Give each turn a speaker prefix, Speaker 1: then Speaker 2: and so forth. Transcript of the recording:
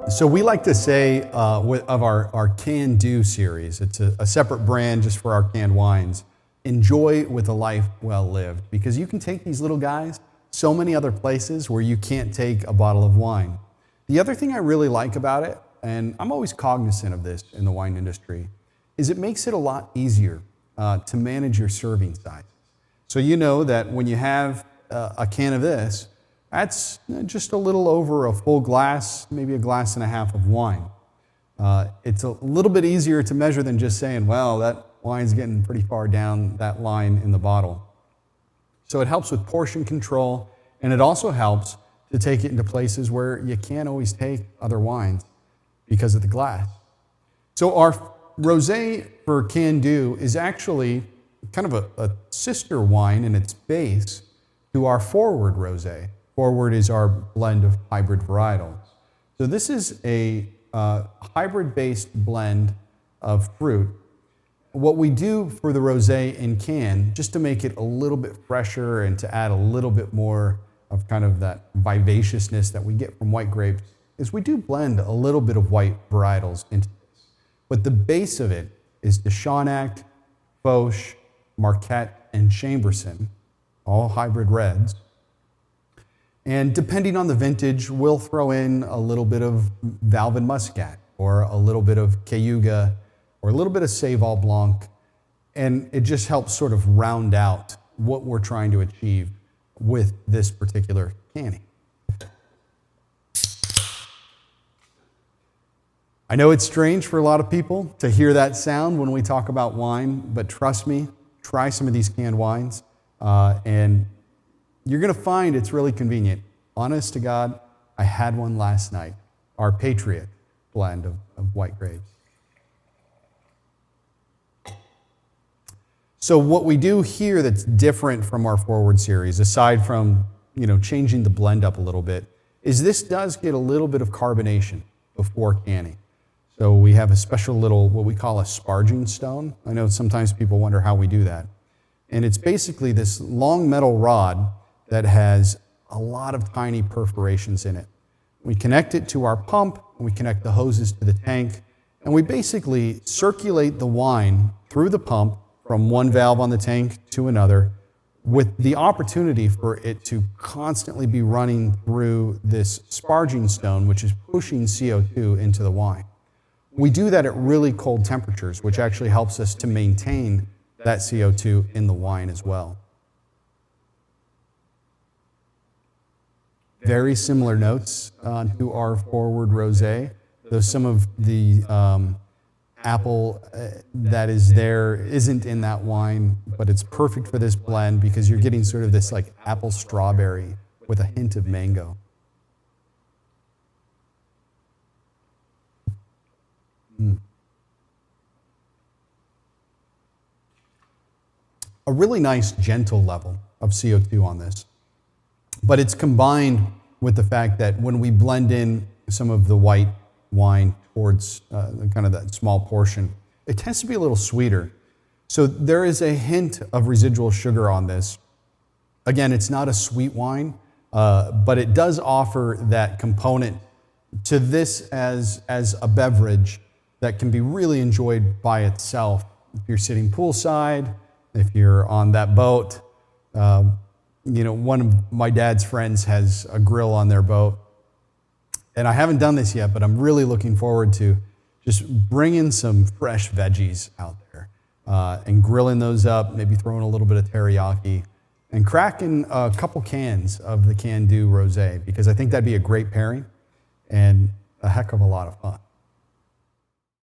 Speaker 1: So we like to say of our Can Do series, it's a separate brand just for our canned wines, enjoy with a life well lived, because you can take these little guys so many other places where you can't take a bottle of wine. The other thing I really like about it, and I'm always cognizant of this in the wine industry, is it makes it a lot easier to manage your serving size. So you know that when you have a can of this, that's just a little over a full glass, maybe a glass and a half of wine. It's a little bit easier to measure than just saying, well, that wine's getting pretty far down that line in the bottle. So it helps with portion control, and it also helps to take it into places where you can't always take other wines because of the glass. So our rosé for Can Do is actually kind of a sister wine in its base to our Forward rosé. Forward is our blend of hybrid varietals. So this is a hybrid-based blend of fruit. What we do for the rosé in can, just to make it a little bit fresher and to add a little bit more of kind of that vivaciousness that we get from white grapes, is we do blend a little bit of white varietals into this. But the base of it is the Chaunac, Foch, Marquette, and Chamberson, all hybrid reds. And depending on the vintage, we'll throw in a little bit of Valvin Muscat, or a little bit of Cayuga, or a little bit of Saval Blanc. And it just helps sort of round out what we're trying to achieve with this particular canning. I know it's strange for a lot of people to hear that sound when we talk about wine, but trust me, try some of these canned wines, and you're going to find it's really convenient. Honest to God, I had one last night, our Patriot blend of white grapes. So what we do here that's different from our Forward series, aside from changing the blend up a little bit, is this does get a little bit of carbonation before canning. So we have a special little, what we call a sparging stone. I know sometimes people wonder how we do that. And it's basically this long metal rod that has a lot of tiny perforations in it. We connect it to our pump, and we connect the hoses to the tank, and we basically circulate the wine through the pump from one valve on the tank to another, with the opportunity for it to constantly be running through this sparging stone, which is pushing CO2 into the wine. We do that at really cold temperatures, which actually helps us to maintain that CO2 in the wine as well. Very similar notes to our Forward rosé, though some of the apple that is there isn't in that wine, but it's perfect for this blend because you're getting sort of this like apple strawberry with a hint of mango. A really nice gentle level of CO2 on this. But it's combined with the fact that when we blend in some of the white wine towards kind of that small portion, it tends to be a little sweeter. So there is a hint of residual sugar on this. Again, it's not a sweet wine, but it does offer that component to this as a beverage that can be really enjoyed by itself. If you're sitting poolside, if you're on that boat, one of my dad's friends has a grill on their boat. And I haven't done this yet, but I'm really looking forward to just bringing some fresh veggies out there and grilling those up, maybe throwing a little bit of teriyaki and cracking a couple cans of the Can Do rosé, because I think that'd be a great pairing and a heck of a lot of fun.